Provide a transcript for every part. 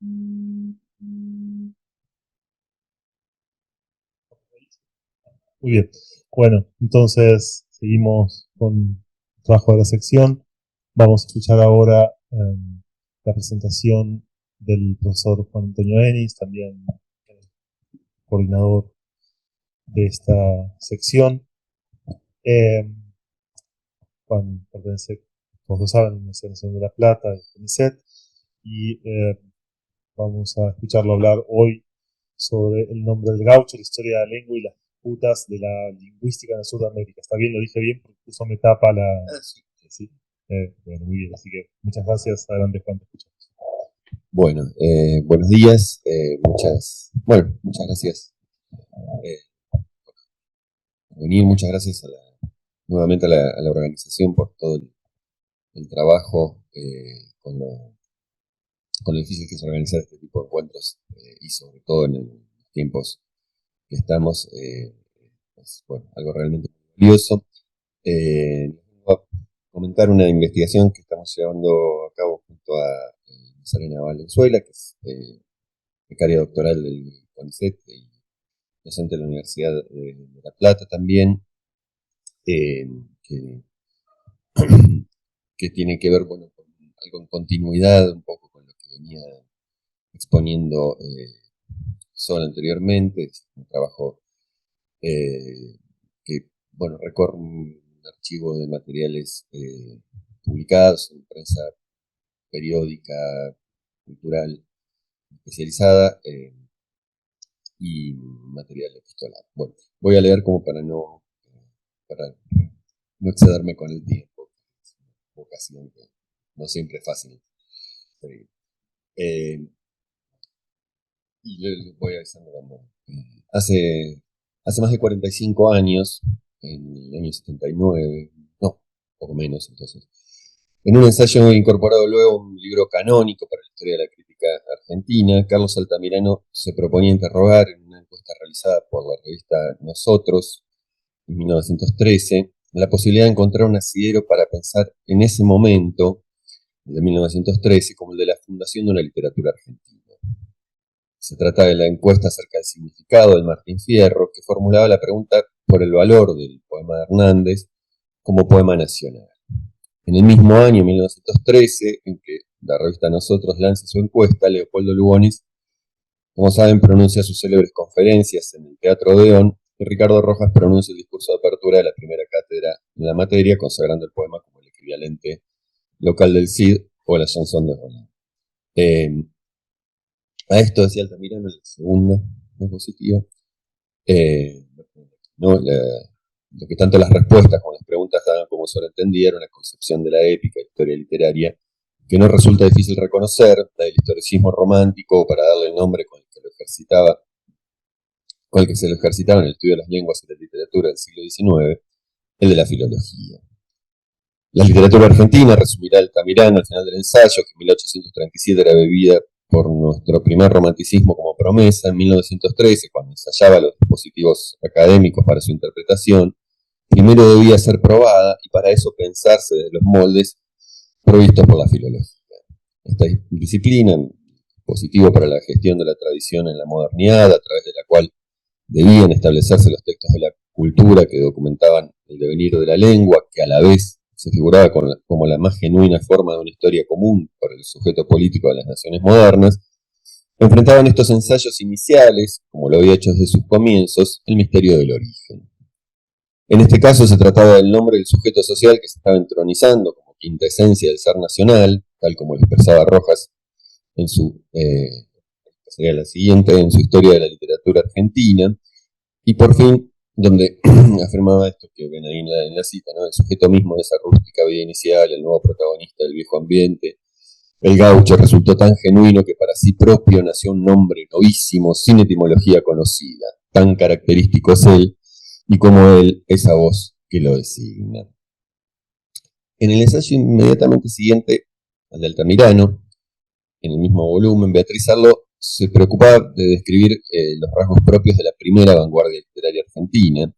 Muy bien. Bueno, entonces seguimos con el trabajo de la sección. Vamos a escuchar ahora la presentación del profesor Juan Antonio Denis, también coordinador de esta sección. Eh, Juan pertenece, todos lo saben, a la Universidad Nacional de La Plata, de CONICET, y vamos a escucharlo hablar hoy sobre el nombre del gaucho, la historia de la lengua y las disputas de la lingüística en el sur de América. ¿Está bien? Lo dije bien porque justo me tapa la... Sí. Sí. Bueno, muy bien. Así que muchas gracias. Adelante, Juan, te escuchamos. Bueno, buenos días. Muchas gracias por venir. Muchas gracias nuevamente a la organización por todo el trabajo con lo difícil que es organizar este tipo de encuentros y sobre todo en los tiempos que estamos. Algo realmente valioso. Voy a comentar una investigación que estamos llevando a cabo junto a Serena Valenzuela, que es becaria doctoral del CONICET y docente de la Universidad de La Plata también, eh, que, que tiene que ver, bueno, con algo en continuidad un poco con lo que venía exponiendo Sol anteriormente. Es un trabajo que, bueno, recorre un archivo de materiales publicados en prensa periódica, cultural, especializada y material epistolar. Bueno, voy a leer como para no excederme con el tiempo, es una vocación que no siempre es fácil. Eh, y les voy avisando cuando. Hace más de 45 años, en el año 79, no, poco menos entonces, en un ensayo incorporado luego a un libro canónico para la historia de la crítica argentina, Carlos Altamirano se proponía interrogar en una encuesta realizada por la revista Nosotros en 1913 la posibilidad de encontrar un asidero para pensar en ese momento, de 1913, como el de la fundación de una literatura argentina. Se trata de la encuesta acerca del significado del Martín Fierro, que formulaba la pregunta por el valor del poema de Hernández como poema nacional. En el mismo año, 1913, en que la revista Nosotros lanza su encuesta, Leopoldo Lugones, como saben, pronuncia sus célebres conferencias en el Teatro Odeón, y Ricardo Rojas pronuncia el discurso de apertura de la primera cátedra en la materia, consagrando el poema como el equivalente local del Cid o la chanson de Roland. A esto decía Altamirano en la segunda diapositiva, ¿no? Lo que tanto las respuestas como las preguntas daban como sobreentendía era una concepción de la épica, historia literaria, que no resulta difícil reconocer, la del historicismo romántico, para darle el nombre con el que se lo ejercitaba en el estudio de las lenguas y la literatura del siglo XIX, el de la filología. La literatura argentina, resumirá Altamirano al final del ensayo, que en 1837 era bebida por nuestro primer romanticismo como promesa, en 1913, cuando ensayaba los dispositivos académicos para su interpretación, primero debía ser probada y para eso pensarse de los moldes provistos por la filología. Esta disciplina, dispositivo para la gestión de la tradición en la modernidad, a través de la cual debían establecerse los textos de la cultura que documentaban el devenir de la lengua, que a la vez se figuraba como la más genuina forma de una historia común para el sujeto político de las naciones modernas, enfrentaban estos ensayos iniciales, como lo había hecho desde sus comienzos, el misterio del origen. En este caso se trataba del nombre del sujeto social que se estaba entronizando como quinta esencia del ser nacional, tal como lo expresaba Rojas en sería la siguiente, en su historia de la literatura argentina, y por fin, donde afirmaba esto que ven ahí en la cita, ¿no? El sujeto mismo de esa rústica vida inicial, el nuevo protagonista del viejo ambiente, el gaucho, resultó tan genuino que para sí propio nació un nombre novísimo, sin etimología conocida. Tan característico es él, y como él, esa voz que lo designa. En el ensayo inmediatamente siguiente al de Altamirano, en el mismo volumen, Beatriz Arlo se preocupaba de describir los rasgos propios de la primera vanguardia literaria argentina,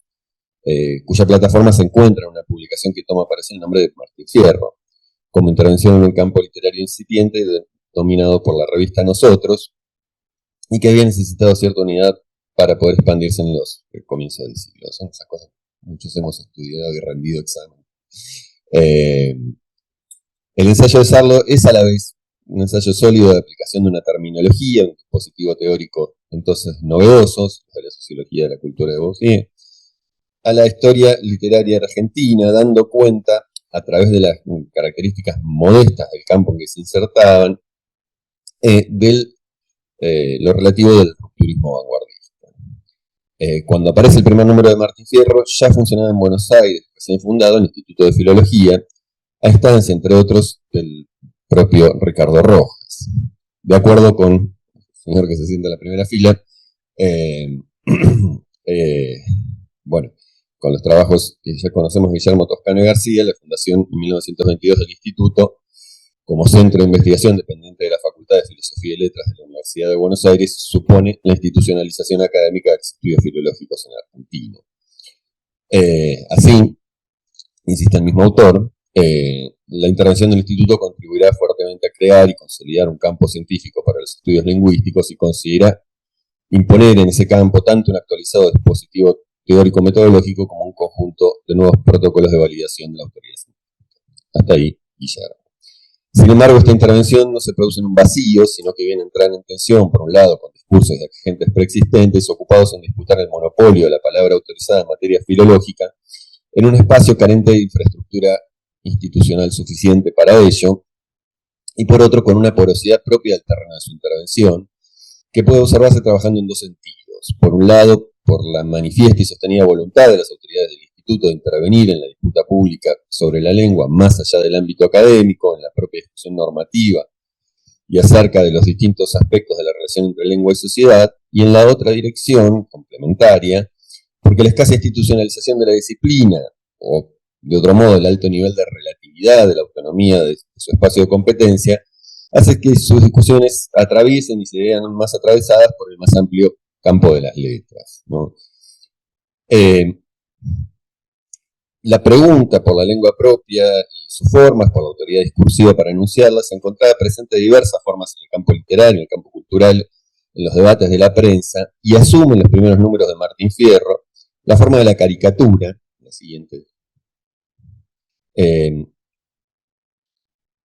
cuya plataforma se encuentra en una publicación que toma para sí el nombre de Martín Fierro, como intervención en un campo literario incipiente dominado por la revista Nosotros, y que había necesitado cierta unidad para poder expandirse en los comienzos del siglo. Son esas cosas que muchos hemos estudiado y rendido examen. El ensayo de Sarlo es a la vez un ensayo sólido de aplicación de una terminología, un dispositivo teórico entonces novedosos, de la sociología de la cultura de Bourdieu, a la historia literaria argentina, dando cuenta, a través de las características modestas del campo en que se insertaban, lo relativo del rupturismo vanguardista. Cuando aparece el primer número de Martín Fierro, ya funcionaba en Buenos Aires, recién fundado el Instituto de Filología, a instancia, entre otros, del propio Ricardo Rojas. De acuerdo con el señor que se sienta en la primera fila, bueno, con los trabajos que ya conocemos, Guillermo Toscano y García, la fundación en 1922 del Instituto, como centro de investigación dependiente de la Facultad de Filosofía y Letras de la Universidad de Buenos Aires, supone la institucionalización académica de los estudios filológicos en Argentina. Así, insiste el mismo autor, la intervención del Instituto contribuirá fuertemente a crear y consolidar un campo científico para los estudios lingüísticos y considera imponer en ese campo tanto un actualizado dispositivo teórico-metodológico como un conjunto de nuevos protocolos de validación de la autoridad científica. Hasta ahí, Guillermo. Sin embargo, esta intervención no se produce en un vacío, sino que viene a entrar en tensión, por un lado, con discursos de agentes preexistentes ocupados en disputar el monopolio de la palabra autorizada en materia filológica, en un espacio carente de infraestructura institucional suficiente para ello, y por otro, con una porosidad propia del terreno de su intervención, que puede observarse trabajando en dos sentidos. Por un lado, por la manifiesta y sostenida voluntad de las autoridades del Instituto de intervenir en la disputa pública sobre la lengua más allá del ámbito académico, en la propia discusión normativa y acerca de los distintos aspectos de la relación entre lengua y sociedad, y en la otra dirección, complementaria, porque la escasa institucionalización de la disciplina, o de otro modo el alto nivel de relatividad de la autonomía de su espacio de competencia, hace que sus discusiones atraviesen y se vean más atravesadas por el más amplio campo de las letras, ¿no? La pregunta por la lengua propia y sus formas, por la autoridad discursiva para enunciarla, se encontraba presente de diversas formas en el campo literario, en el campo cultural, en los debates de la prensa, y asume en los primeros números de Martín Fierro la forma de la caricatura, la siguiente,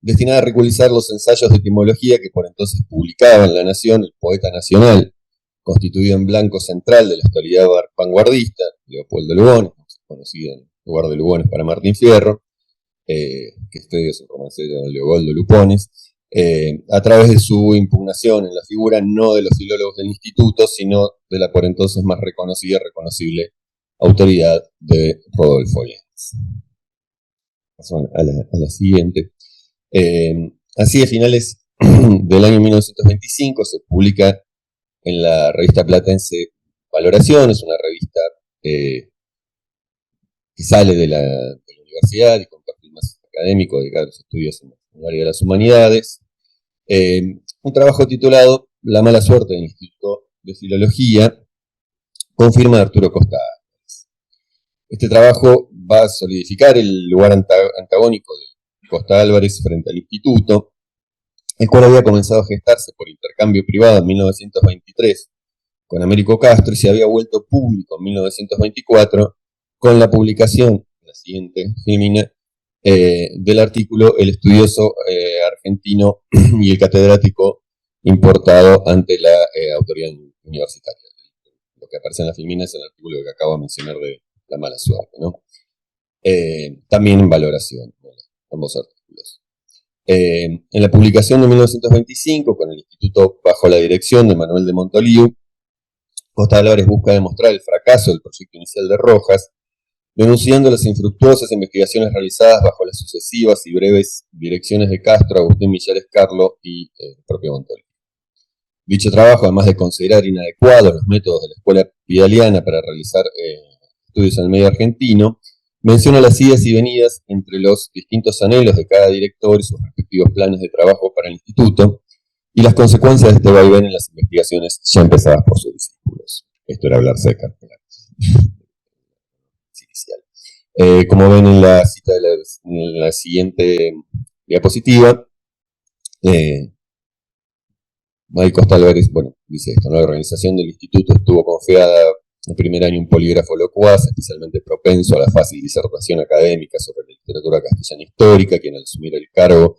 destinada a ridiculizar los ensayos de etimología que por entonces publicaba en La Nación el poeta nacional, constituido en blanco central de la actualidad vanguardista, Leopoldo Lugones, conocido en lugar de Lugones para Martín Fierro, que estudia su romancero Leopoldo Lupones, a través de su impugnación en la figura no de los filólogos del instituto, sino de la por entonces más reconocida y reconocible autoridad de Rodolfo Lenz. Paso a la siguiente. Así, a finales del año 1925 se publica en la revista platense Valoraciones, una revista que sale de la universidad y con perfil más académico, dedicado a los estudios en el área de las humanidades. Un trabajo titulado La mala suerte del Instituto de Filología, con firma de Arturo Costa Álvarez. Este trabajo va a solidificar el lugar antagónico de Costa Álvarez frente al Instituto, el cual había comenzado a gestarse por intercambio privado en 1923 con Américo Castro y se había vuelto público en 1924 con la publicación, la siguiente filmina, del artículo El estudioso argentino y el catedrático importado ante la autoridad universitaria. Lo que aparece en la filmina es el artículo que acabo de mencionar de la mala suerte, ¿no? También en Valoración, bueno, ambos artículos. En la publicación de 1925, con el Instituto bajo la dirección de Manuel de Montoliu, Costa Álvarez busca demostrar el fracaso del proyecto inicial de Rojas, denunciando las infructuosas investigaciones realizadas bajo las sucesivas y breves direcciones de Castro, Agustín Millares Carlo y el propio Montoliu. Dicho trabajo, además de considerar inadecuados los métodos de la escuela vidaliana para realizar estudios en el medio argentino, menciona las idas y venidas entre los distintos anhelos de cada director y sus respectivos planes de trabajo para el instituto, y las consecuencias de este vaivén en las investigaciones ya empezadas por sus discípulos. Esto era hablar cerca. Como ven en la cita de la siguiente diapositiva, Mike Costa Álvarez, bueno, dice esto, ¿no? La organización del instituto estuvo confiada el primer año un polígrafo locuaz, especialmente propenso a la fácil disertación académica sobre la literatura castellana histórica, quien al asumir el cargo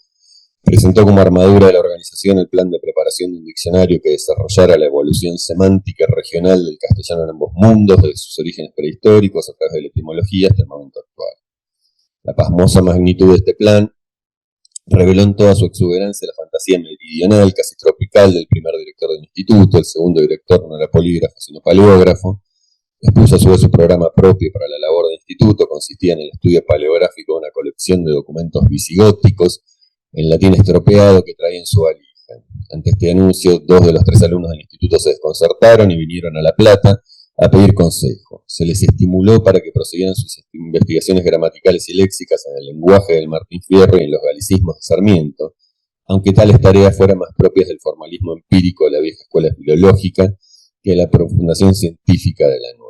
presentó como armadura de la organización el plan de preparación de un diccionario que desarrollara la evolución semántica regional del castellano en ambos mundos, desde sus orígenes prehistóricos a través de la etimología hasta el momento actual. La pasmosa magnitud de este plan reveló en toda su exuberancia la fantasía meridional, casi tropical, del primer director del instituto. El segundo director no era polígrafo, sino paleógrafo. Expuso a su vez su programa propio para la labor del instituto, consistía en el estudio paleográfico de una colección de documentos visigóticos en latín estropeado que traía en su valija. Ante este anuncio, 2 de los 3 alumnos del instituto se desconcertaron y vinieron a La Plata a pedir consejo. Se les estimuló para que prosiguieran sus investigaciones gramaticales y léxicas en el lenguaje del Martín Fierro y en los galicismos de Sarmiento, aunque tales tareas fueran más propias del formalismo empírico de la vieja escuela filológica que de la profundación científica de la nueva.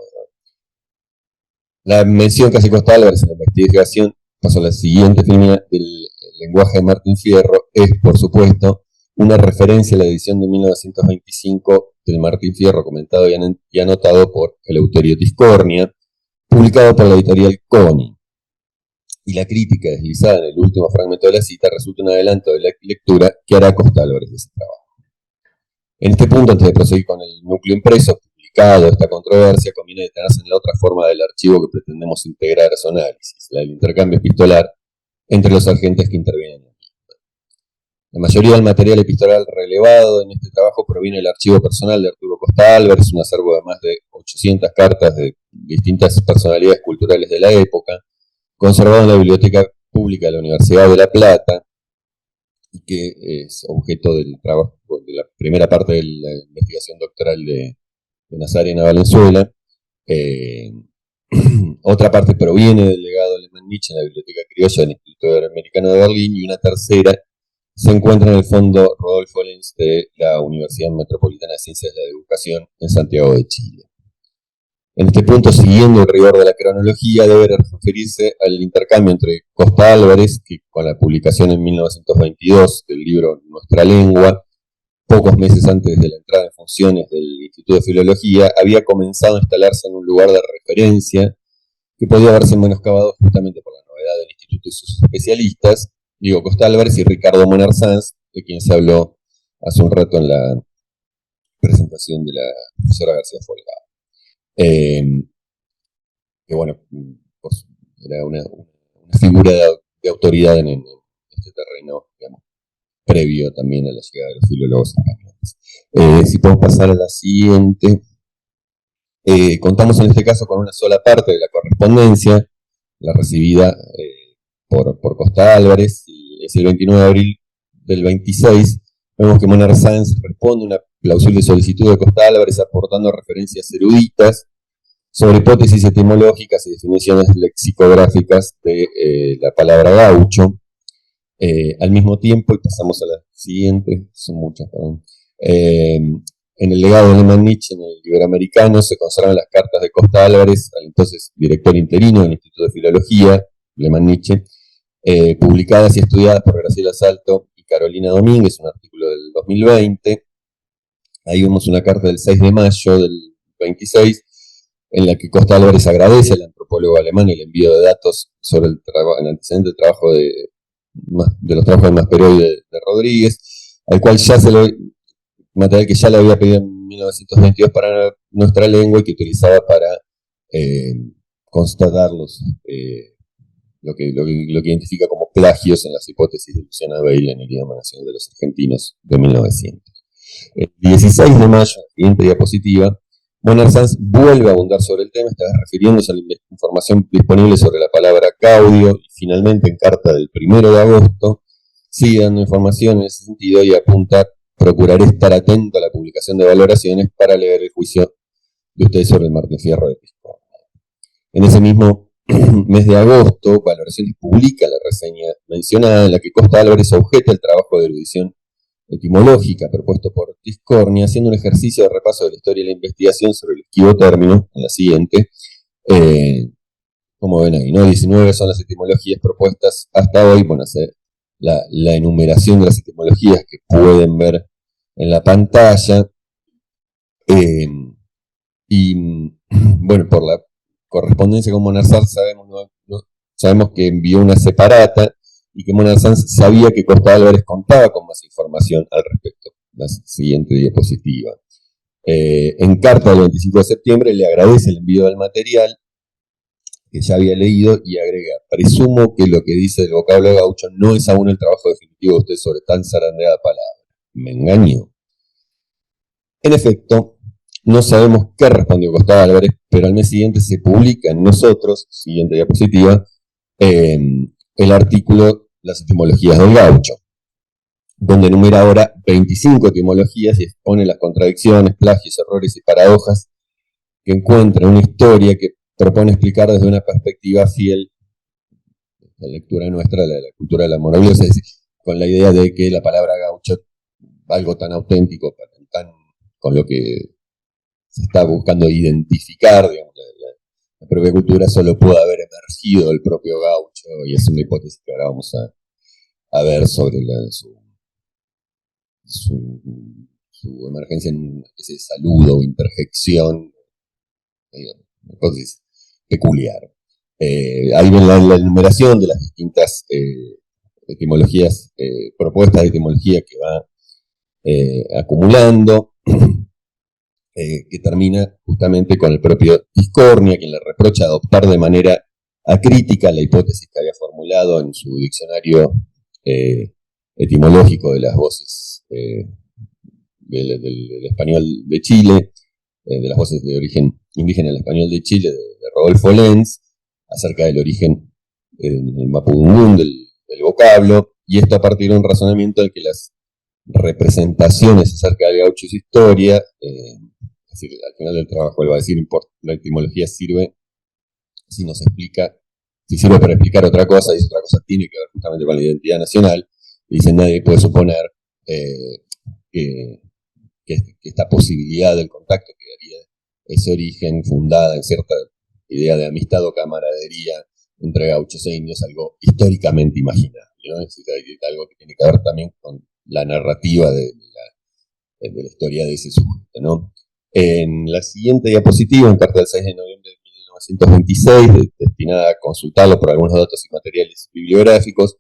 La mención que hace Costa Álvarez en la investigación, pasó a la siguiente línea del lenguaje de Martín Fierro, es, por supuesto, una referencia a la edición de 1925 del Martín Fierro, comentado y anotado por Eleuterio Tiscornia, publicado por la editorial Coni. Y la crítica deslizada en el último fragmento de la cita resulta un adelanto de la lectura que hará Costa Álvarez de ese trabajo. En este punto, antes de proseguir con el núcleo impreso, publicado esta controversia, conviene detenerse en la otra forma del archivo que pretendemos integrar a su análisis, la del intercambio epistolar entre los agentes que intervienen en el mismo. La mayoría del material epistolar relevado en este trabajo proviene del archivo personal de Arturo Costa Álvarez, un acervo de más de 800 cartas de distintas personalidades culturales de la época, conservado en la Biblioteca Pública de la Universidad de La Plata, y que es objeto del trabajo de la primera parte de la investigación doctoral de Nazarena Valenzuela. Otra parte proviene del legado alemán Nietzsche en la Biblioteca Criolla del Instituto Americano de Berlín, y una tercera se encuentra en el Fondo Rodolfo Lenz de la Universidad Metropolitana de Ciencias de la Educación en Santiago de Chile. En este punto, siguiendo el rigor de la cronología, debe referirse al intercambio entre Costa Álvarez, que con la publicación en 1922 del libro Nuestra Lengua, pocos meses antes de la entrada en funciones del Instituto de Filología, había comenzado a instalarse en un lugar de referencia que podía haberse menoscabado justamente por la novedad del Instituto y sus especialistas, Diego Costa Álvarez y Ricardo Moner Sanz, de quien se habló hace un rato en la presentación de la profesora García Folgado. Que bueno, pues, era una figura de autoridad en este terreno, digamos, previo también a la llegada de los filólogos españoles. Si podemos pasar a la siguiente. Contamos en este caso con una sola parte de la correspondencia, la recibida por Costa Álvarez, y es el 29 de abril del 26. Vemos que Moner Sanz responde una plausible solicitud de Costa Álvarez aportando referencias eruditas sobre hipótesis etimológicas y definiciones lexicográficas de la palabra gaucho. Al mismo tiempo, y pasamos a la siguiente, son muchas, perdón. En el legado de alemán Nietzsche, en el Iberoamericano, se conservan las cartas de Costa Álvarez, al entonces director interino del Instituto de Filología, alemán Nietzsche, publicadas y estudiadas por Graciela Salto y Carolina Domínguez, un artículo del 2020. Ahí vemos una carta del 6 de mayo del 26, en la que Costa Álvarez agradece al antropólogo alemán el envío de datos sobre el antecedente del trabajo de los trabajos de Maspero y de Rodríguez, al cual ya material que ya le había pedido en 1922 para Nuestra Lengua y que utilizaba para constatar lo que identifica como plagios en las hipótesis de Luciana Beil en el idioma nacional de los argentinos de 1900. El 16 de mayo, siguiente diapositiva, Moner Sanz vuelve a abundar sobre el tema, está refiriéndose a la información disponible sobre la palabra caudio, y finalmente en carta del 1 de agosto sigue dando información en ese sentido y apunta: procuraré estar atento a la publicación de valoraciones para leer el juicio de ustedes sobre el Martín Fierro de Tiscornia. En ese mismo mes de agosto, Valoraciones publica la reseña mencionada en la que Costa Álvarez objeta el trabajo de erudición etimológica propuesto por Tiscornia, haciendo un ejercicio de repaso de la historia y la investigación sobre el esquivo término, en la siguiente. Como ven ahí, ¿no? 19 son las etimologías propuestas hasta hoy. Bueno, la enumeración de las etimologías que pueden ver en la pantalla. Y bueno, por la correspondencia con Monarzán sabemos que envió una separata y que Monarzán sabía que Costa Álvarez contaba con más información al respecto. La siguiente diapositiva. En carta del 25 de septiembre le agradece el envío del material que ya había leído y agrega: presumo que lo que dice el vocablo gaucho no es aún el trabajo definitivo de usted sobre tan zarandeada palabra. ¿Me engañó? En efecto, no sabemos qué respondió Costa Álvarez, pero al mes siguiente se publica en Nosotros, siguiente diapositiva, el artículo Las etimologías del gaucho, donde enumera ahora 25 etimologías y expone las contradicciones, plagios, errores y paradojas que encuentra en una historia que propone explicar desde una perspectiva fiel la lectura nuestra, la cultura de la monoglossia, es decir, con la idea de que la palabra gaucho, algo tan auténtico, con lo que se está buscando identificar, digamos, la propia cultura, solo puede haber emergido el propio gaucho, y es una hipótesis que ahora vamos a ver sobre su emergencia en ese saludo o interjección, una hipótesis peculiar. Ahí ven la enumeración de las distintas etimologías, propuestas de etimología que va acumulando, que termina justamente con el propio Discornia, quien le reprocha adoptar de manera acrítica la hipótesis que había formulado en su diccionario etimológico de las voces del español de Chile, de las voces de origen indígena del español de Chile, de Rodolfo Lenz, acerca del origen en el mapudungún del vocablo, y esto a partir de un razonamiento en que las representaciones acerca del gaucho y su historia, es decir, al final del trabajo él va a decir, la etimología sirve si nos explica, si sirve para explicar otra cosa, y esa otra cosa tiene que ver justamente con la identidad nacional, y dice, nadie puede suponer que esta posibilidad del contacto que daría ese origen fundada en cierta idea de amistad o camaradería entre gauchos e indios, algo históricamente imaginable, ¿no? Es algo que tiene que ver también con la narrativa de la historia de ese sujeto, ¿no? En la siguiente diapositiva, en carta del 6 de noviembre de 1926, destinada a consultarlo por algunos datos y materiales bibliográficos,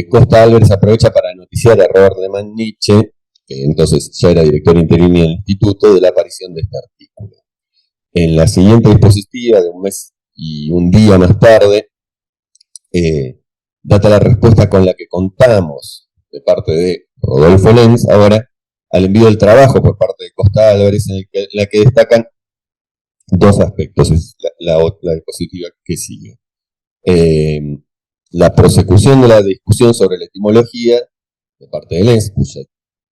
Costa Álvarez aprovecha para noticiar a Robert Lehmann Nietzsche, que entonces ya era director interino del instituto, de la aparición de este artículo. En la siguiente diapositiva, de un mes y un día más tarde, data la respuesta con la que contamos de parte de Rodolfo Lenz, ahora al envío del trabajo por parte de Costa Álvarez, en la que destacan dos aspectos, es la diapositiva que sigue. La prosecución de la discusión sobre la etimología de parte de Lenz, cuya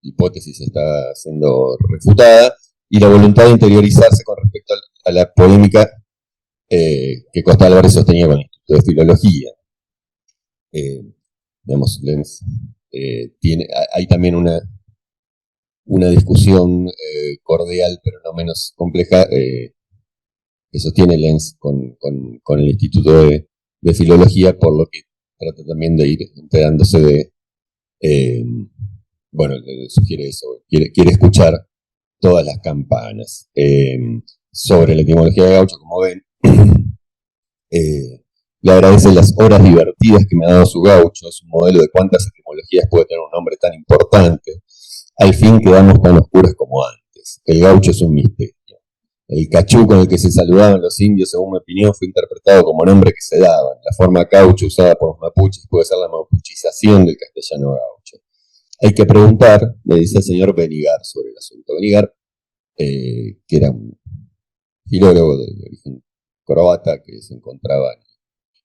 hipótesis está siendo refutada, y la voluntad de interiorizarse con respecto a la polémica que Costa Álvarez sostenía con el Instituto de Filología. Digamos, Lenz hay también una discusión cordial, pero no menos compleja, que sostiene Lenz con el Instituto de Filología, por lo que trata también de ir enterándose de, bueno, le sugiere eso, quiere escuchar todas las campanas. Sobre la etimología de gaucho, como ven, le agradece las horas divertidas que me ha dado su gaucho, es un modelo de cuántas etimologías puede tener un nombre tan importante. Al fin quedamos tan oscuras como antes. El gaucho es un misterio. El cachú con el que se saludaban los indios, según mi opinión, fue interpretado como nombre que se daban. La forma caucho usada por los mapuches puede ser la mapuchización del castellano gaucho. Hay que preguntar, me dice el señor Benigar sobre el asunto. Benigar, que era un filólogo de origen croata que se encontraba en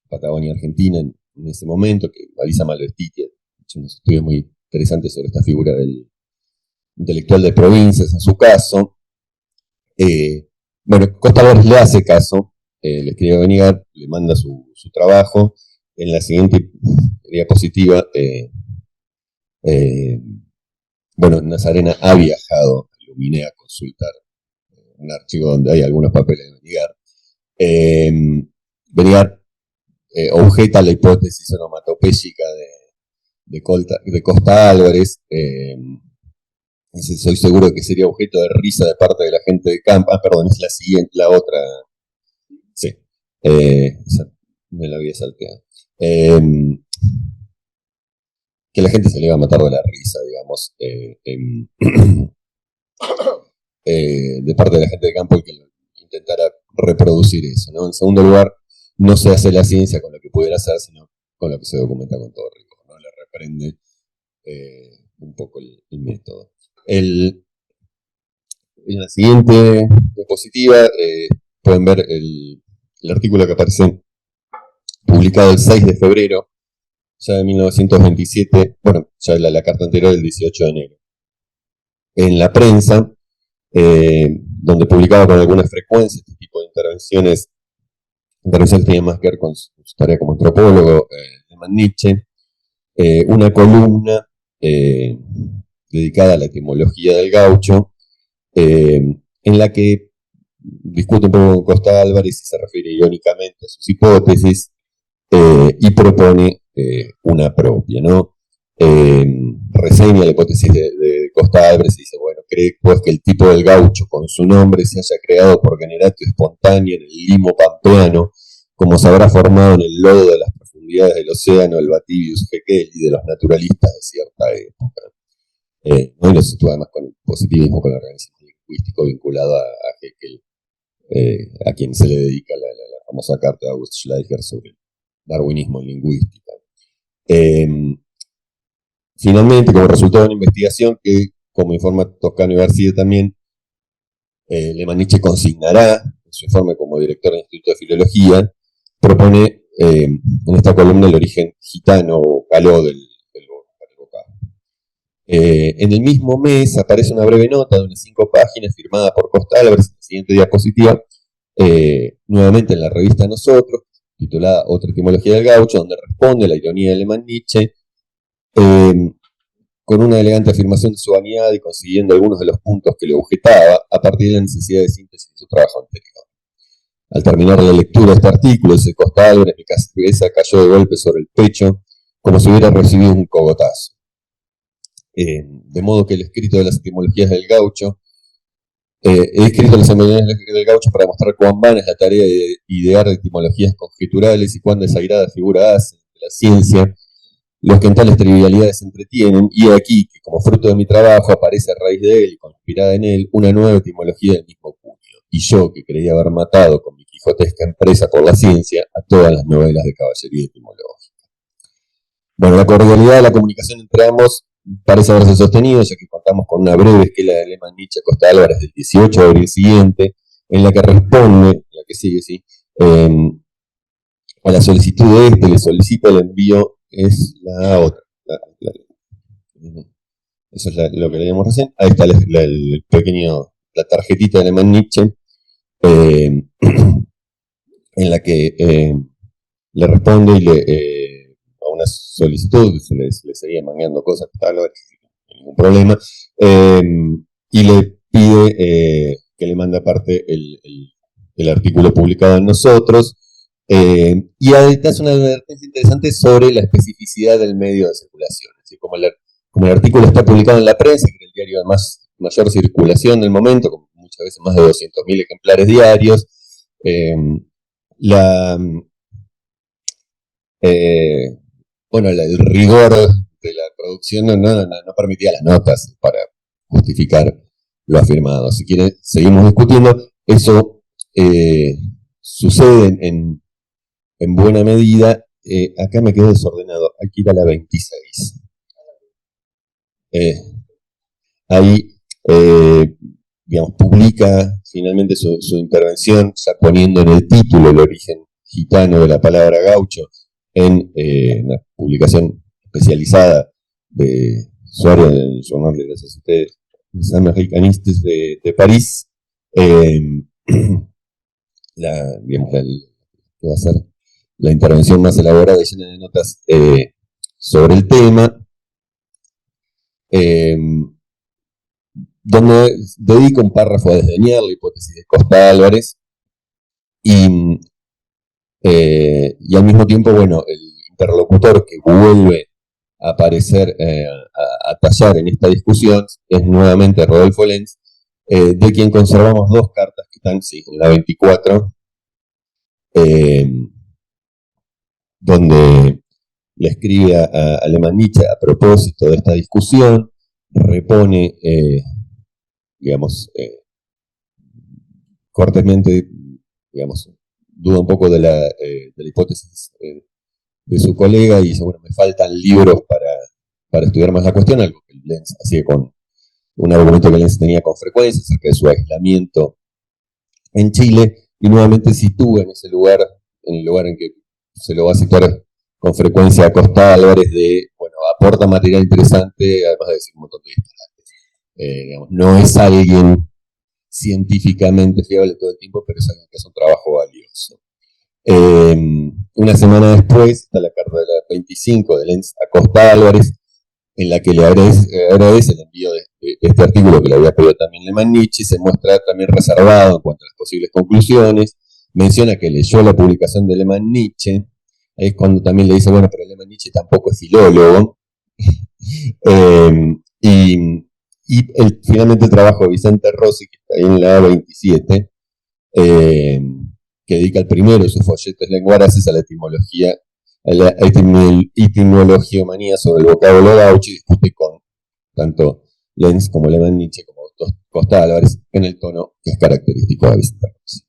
Patagonia, Argentina, en ese momento, que Marisa Malvestiti ha hecho unos estudios muy interesantes sobre esta figura del intelectual de provincias, en su caso. Bueno, Costa Álvarez le hace caso, le escribe a Benigar, le manda su trabajo. En la siguiente diapositiva, bueno, Nazarena ha viajado a Luminé a consultar un archivo donde hay algunos papeles de Benigar. Benigar objeta la hipótesis onomatopéyica de Costa Álvarez, Soy seguro de que sería objeto de risa de parte de la gente de campo. Ah, perdón, es la siguiente, la otra. Sí, esa me la había salteado. Que la gente se le iba a matar de la risa, digamos, de parte de la gente de campo y que intentara reproducir eso, ¿no? En segundo lugar, no se hace la ciencia con lo que pudiera hacer, sino con lo que se documenta con todo rigor, ¿no? Le reprende un poco el método. En la siguiente diapositiva pueden ver el artículo que aparece publicado el 6 de febrero, ya de 1927, bueno, ya la carta anterior del 18 de enero. En la prensa, donde publicaba con alguna frecuencia este tipo de intervenciones que tenían más que ver con su tarea como antropólogo, de Nietzsche, una columna dedicada a la etimología del gaucho, en la que discute un poco con Costa Álvarez y se refiere irónicamente a sus hipótesis y propone una propia, ¿no? Reseña la hipótesis de Costa Álvarez y dice, bueno, cree pues que el tipo del gaucho con su nombre se haya creado por generatio espontáneo en el limo pampeano, como se habrá formado en el lodo de las profundidades del océano el Bativius Hekeli de los naturalistas de cierta época. ¿No? Y lo sitúa además con el positivismo, con el organismo lingüístico vinculado a Haeckel, a quien se le dedica la famosa carta de August Schleicher sobre el darwinismo en lingüística. Finalmente, como resultado de una investigación que, como informa Toscano y García también, Lemaniche consignará en su informe como director del Instituto de Filología, propone en esta columna el origen gitano o caló del vocablo. En el mismo mes aparece una breve nota de unas 5 páginas firmada por Costa Álvarez, en la siguiente diapositiva, nuevamente en la revista Nosotros, titulada Otra etimología del gaucho, donde responde la ironía de Lemaniche, con una elegante afirmación de su vanidad y consiguiendo algunos de los puntos que le objetaba a partir de la necesidad de síntesis de su trabajo anterior. Al terminar la lectura de este artículo, ese Costa Álvarez, mi cabeza cayó de golpe sobre el pecho, como si hubiera recibido un cogotazo. De modo que el escrito de las etimologías del gaucho, he escrito las etimologías del gaucho para mostrar cuán vana es la tarea de idear etimologías conjeturales y cuán desairada figura hace de la ciencia los que en tales trivialidades se entretienen, y aquí que como fruto de mi trabajo aparece a raíz de él y conspirada en él una nueva etimología del mismo puño, y yo que creía haber matado con mi quijotesca empresa por la ciencia a todas las novelas de caballería etimológica. Bueno, la cordialidad de la comunicación entre ambos parece haberse sostenido, ya que contamos con una breve esquela de Lemaniche a Costa Álvarez del 18 de abril siguiente, en la que responde, la que sigue, sí, a la solicitud de le solicita el envío, es la otra. Eso es lo que leíamos recién. Ahí está el pequeño, la tarjetita de Lemaniche, en la que le responde y a una solicitud, se le seguía mangueando cosas, tal, no hay ningún problema, y le pide que le mande aparte el artículo publicado en Nosotros, y además hace una advertencia interesante sobre la especificidad del medio de circulación. Así como el artículo está publicado en la prensa, que es el diario de mayor circulación del momento, con muchas veces más de 200.000 ejemplares diarios, bueno, el rigor de la producción no permitía las notas para justificar lo afirmado. Si quiere, seguimos discutiendo. Eso sucede en buena medida. Acá me quedé desordenado. Hay que ir a la 26. Ahí, digamos, publica finalmente su intervención, ya poniendo en el título el origen gitano de la palabra gaucho, en una publicación especializada de su área del Journal de la Société des Americanistes de París. Digamos, que va a ser la intervención más elaborada y llena de notas sobre el tema, donde dedica un párrafo a desdeñar la hipótesis de Costa Álvarez y al mismo tiempo, bueno, el interlocutor que vuelve aparecer a tallar en esta discusión es nuevamente Rodolfo Lenz, de quien conservamos dos cartas que están en la 24, donde le escribe a Alemán Nietzsche a propósito de esta discusión, repone, digamos, cortésmente, digamos, duda un poco de la hipótesis de su colega y dice, bueno, me faltan libros para estudiar más la cuestión, algo que Lenz hacía con un argumento que Lenz tenía con frecuencia acerca de su aislamiento en Chile, y nuevamente sitúa en ese lugar, en el lugar en que se lo va a situar con frecuencia a Costa Álvarez, de, bueno, aporta material interesante, además de decir un montón de disparates. Digamos, no es alguien científicamente fiable todo el tiempo, pero es alguien que hace un trabajo valioso. Una semana después está la carta de la 25 de Lenz a Costa Álvarez, en la que le agradece el envío de este artículo que le había pedido también Alemán Nietzsche, se muestra también reservado en cuanto a las posibles conclusiones, menciona que leyó la publicación de Alemán Nietzsche, es cuando también le dice, bueno, pero Alemán Nietzsche tampoco es filólogo, y finalmente el trabajo de Vicente Rossi, que está ahí en la 27, que dedica el primero de sus folletos lenguaraces a la etimología, a la etimologiomanía sobre el vocablo gaucho, y discute con tanto Lenz como Alemán Nietzsche como Costa Álvarez en el tono que es característico de Vicente Rossi.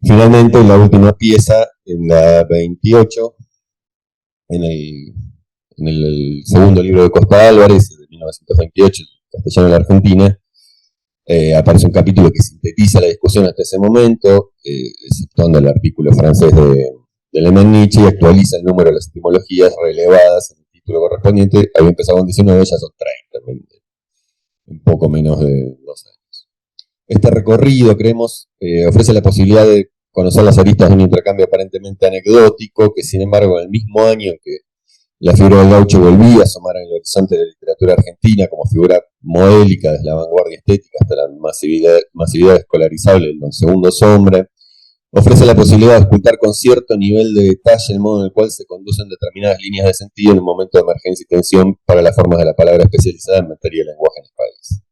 Finalmente, en la última pieza, en la 28, en el segundo libro de Costa Álvarez, de 1928, el castellano de la Argentina, aparece un capítulo que sintetiza la discusión hasta ese momento, exceptuando el artículo francés de Alemán Nietzsche, y actualiza el número de las etimologías relevadas en el título correspondiente. Había empezado con 19, ya son 30, un poco menos de 2 años. Este recorrido, creemos, ofrece la posibilidad de conocer las aristas de un intercambio aparentemente anecdótico, que sin embargo en el mismo año en que la figura del gaucho volvía a asomar en el horizonte de la literatura argentina como figura modélica desde la vanguardia estética hasta la masividad escolarizable del Don Segundo Sombra, ofrece la posibilidad de ocultar con cierto nivel de detalle el modo en el cual se conducen determinadas líneas de sentido en un momento de emergencia y tensión para las formas de la palabra especializada en materia de lenguaje en el país.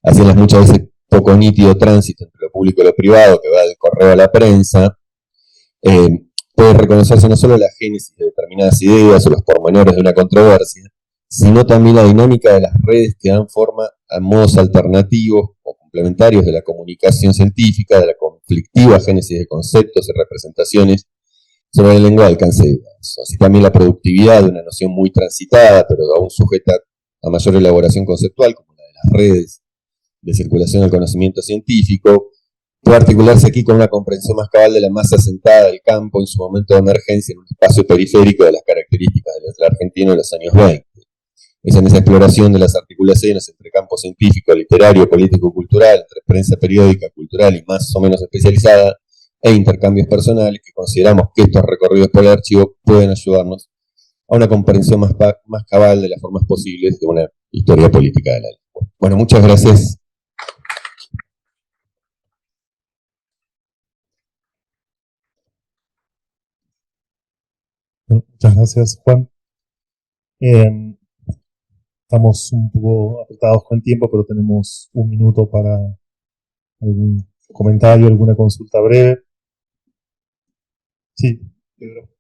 Así en las muchas veces poco nítido tránsito entre lo público y lo privado, que va del correo a la prensa, puede reconocerse no solo la génesis de determinadas ideas o los pormenores de una controversia, sino también la dinámica de las redes que dan forma a modos alternativos o complementarios de la comunicación científica, de la conflictiva génesis de conceptos y representaciones sobre la lengua de alcance diverso. Así también la productividad de una noción muy transitada, pero aún sujeta a mayor elaboración conceptual, como la de las redes de circulación del conocimiento científico, puede articularse aquí con una comprensión más cabal de la masa asentada del campo en su momento de emergencia en un espacio periférico de las características del argentino en los años 20. Es en esa exploración de las articulaciones entre campo científico, literario, político, cultural, entre prensa periódica, cultural y más o menos especializada, e intercambios personales, que consideramos que estos recorridos por el archivo pueden ayudarnos a una comprensión más cabal de las formas posibles de una historia política de la lengua. Bueno, muchas gracias. Muchas gracias, Juan. Estamos un poco apretados con el tiempo, pero tenemos un minuto para algún comentario, alguna consulta breve. Sí, Pedro.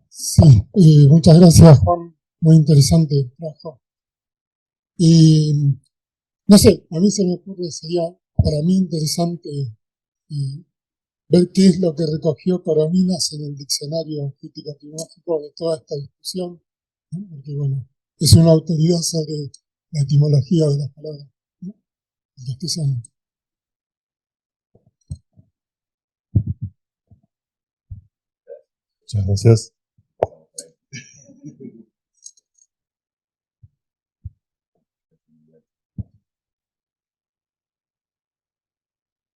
Sí, muchas gracias, Juan. Muy interesante el trabajo. Y no sé, a mí se me ocurre, sería para mí interesante ver qué es lo que recogió Corominas en el diccionario crítico etimológico de toda esta discusión, ¿no? Porque, bueno, es una autoridad sobre la etimología de las palabras, ¿no? El castellano. Muchas gracias.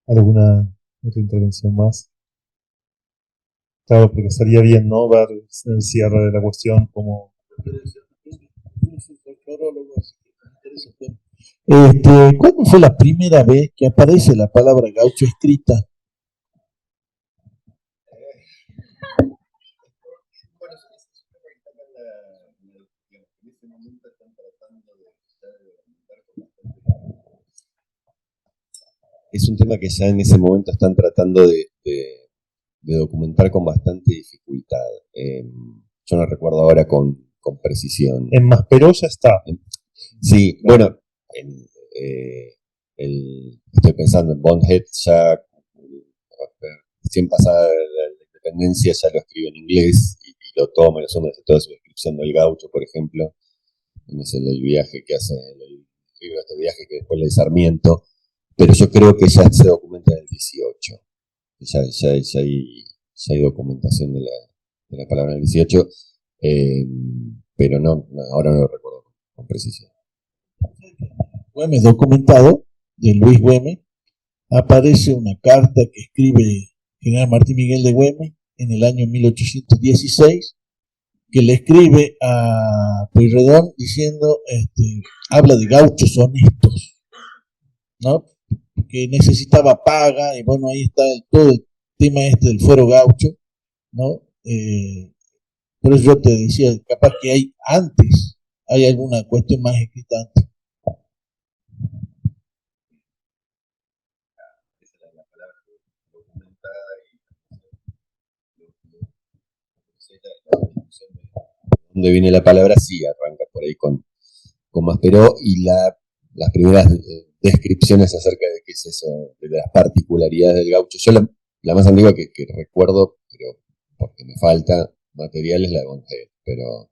¿Alguna otra intervención más? Claro, porque estaría bien, ¿no? Ver el cierre de la cuestión como... ¿Cuándo fue la primera vez que aparece la palabra gaucho escrita? en ese momento están tratando de documentar con bastante... Es un tema que ya en ese momento están tratando de documentar con bastante dificultad. Yo no recuerdo ahora con precisión. En Maspero ya está. Sí, bueno, estoy pensando en Bondhead ya recién pasada la independencia ya lo escribe en inglés y lo toma, lo suma toda su descripción del gaucho, por ejemplo, en ese el viaje que hace, este viaje que después le de Sarmiento, pero yo creo que ya se documenta en el 18, ya hay documentación de la palabra en el 18, pero no, ahora no lo recuerdo con precisión. Güemes documentado, de Luis Güemes, aparece una carta que escribe General Martín Miguel de Güemes en el año 1816, que le escribe a Pueyrredón diciendo, habla de gauchos honestos, ¿no? Que necesitaba paga, y bueno, ahí está todo el tema del fuero gaucho, ¿no? Por eso yo te decía, capaz que hay alguna cuestión más escrita antes. Donde viene la palabra, sí, arranca por ahí con Maspero y las primeras descripciones acerca de qué es eso, de las particularidades del gaucho. Yo la más antigua que recuerdo, pero porque me falta material, es la de Bondhead, pero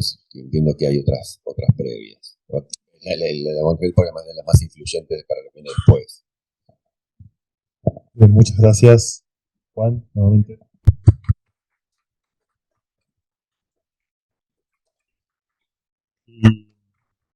sí, entiendo que hay otras previas. La de Bondhead porque además es la más influyente para lo que viene después. Bien, muchas gracias, Juan, nuevamente. Y